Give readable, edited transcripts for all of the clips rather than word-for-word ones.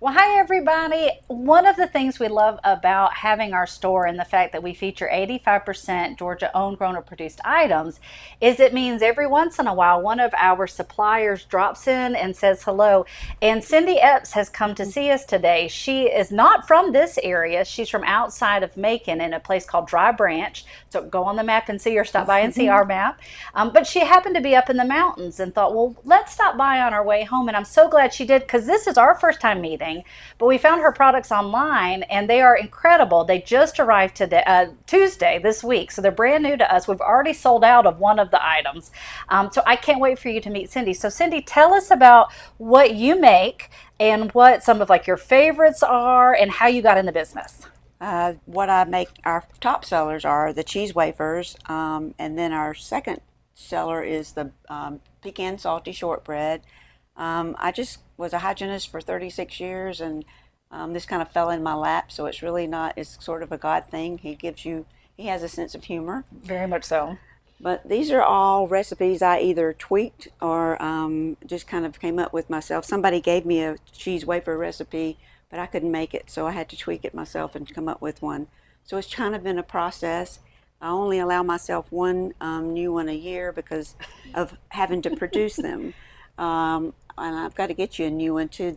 Well, hi everybody. One of the things we love about having our store and the fact that we feature 85% Georgia owned, grown, or produced items is it means every once in a while one of our suppliers drops in and says hello. And Cindy Epps has come to see us today. She is not from this area. She's from outside of Macon in a place called Dry Branch. So go on the map and see, or stop by and see our map. But she happened to be up in the mountains and thought, well, let's stop by on our way home. And I'm so glad she did, because this is our first time meeting. But we found her products online and they are incredible. They just arrived today, Tuesday this week. So they're brand new to us. We've already sold out of one of the items. So I can't wait for you to meet Cindy. So Cindy, tell us about what you make and what some of like your favorites are and how you got in the business. What I make, our top sellers are the cheese wafers, and then our second seller is the pecan salty shortbread. I just was a hygienist for 36 years, and this kind of fell in my lap, so it's really not, it's sort of a God thing. He has a sense of humor. Very much so. But these are all recipes I either tweaked or just kind of came up with myself. Somebody gave me a cheese wafer recipe, but I couldn't make it, so I had to tweak it myself and come up with one. So it's kind of been a process. I only allow myself one new one a year because of having to produce them. And I've got to get you a new one too.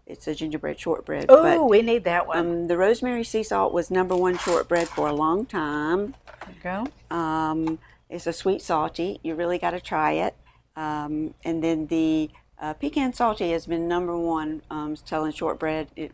It's a gingerbread shortbread. Oh, we need that one. The rosemary sea salt was #1 shortbread for a long time. There you go. It's a sweet salty. You really got to try it. And then the pecan salty has been #1 selling shortbread.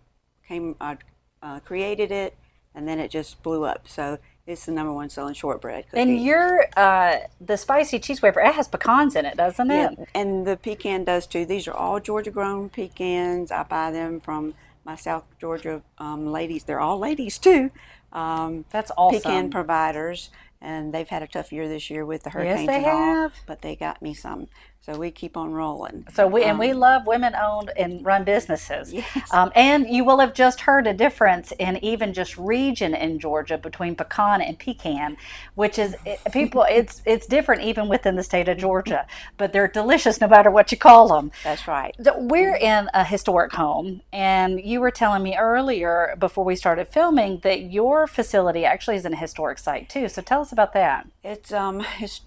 I created it, and then it just blew up. So it's the #1 selling shortbread cookie. And your the spicy cheese wafer, it has pecans in it, doesn't it? Yeah, and the pecan does too. These are all Georgia grown pecans. I buy them from my South Georgia ladies. They're all ladies too. That's awesome. Pecan providers, and they've had a tough year this year with the hurricanes they and all. have. But they got me some, so we keep on rolling. So we love women-owned and run businesses. Yes. And you will have just heard a difference in even just region in Georgia between pecan and pecan, which is it's different even within the state of Georgia, but they're delicious no matter what you call them. That's right. We're in a historic home, and you were telling me earlier before we started filming that your facility actually is a historic site too. So tell us about that. It's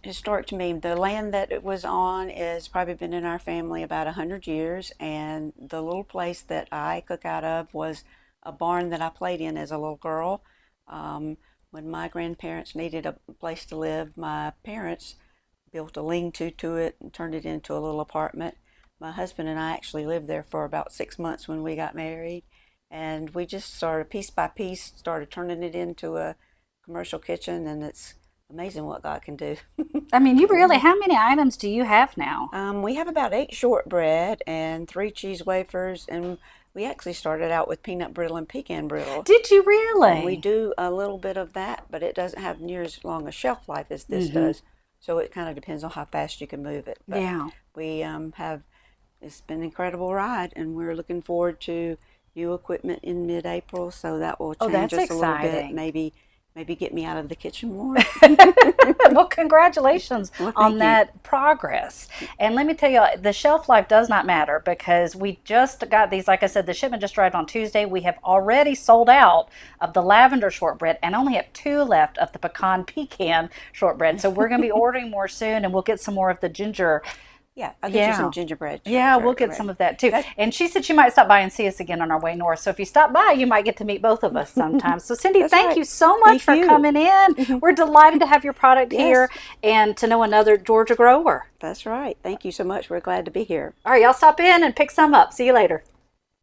historic to me. The land that it was on is probably been in our family about 100 years, and the little place that I cook out of was a barn that I played in as a little girl. When my grandparents needed a place to live, my parents built a lean-to to it and turned it into a little apartment. My husband and I actually lived there for about 6 months when we got married, and we just started piece by piece started turning it into a commercial kitchen, and it's amazing what God can do. I mean, how many items do you have now? We have about 8 shortbread and 3 cheese wafers, and we actually started out with peanut brittle and pecan brittle. Did you really? And we do a little bit of that, but it doesn't have near as long a shelf life as this does. So it kind of depends on how fast you can move it. But yeah. We it's been an incredible ride, and we're looking forward to new equipment in mid-April, so that will change us a little bit. Maybe get me out of the kitchen more. Well, congratulations on that progress. And let me tell you, the shelf life does not matter, because we just got these, like I said, the shipment just arrived on Tuesday. We have already sold out of the lavender shortbread and only have 2 left of the pecan shortbread. So we're going to be ordering more soon, and we'll get some more of the ginger. Yeah, I'll get you some gingerbread. Yeah, we'll get some of that too. And she said she might stop by and see us again on our way north. So if you stop by, you might get to meet both of us sometime. So Cindy, thank you so much for coming in. We're delighted to have your product here and to know another Georgia grower. That's right. Thank you so much. We're glad to be here. All right, y'all stop in and pick some up. See you later.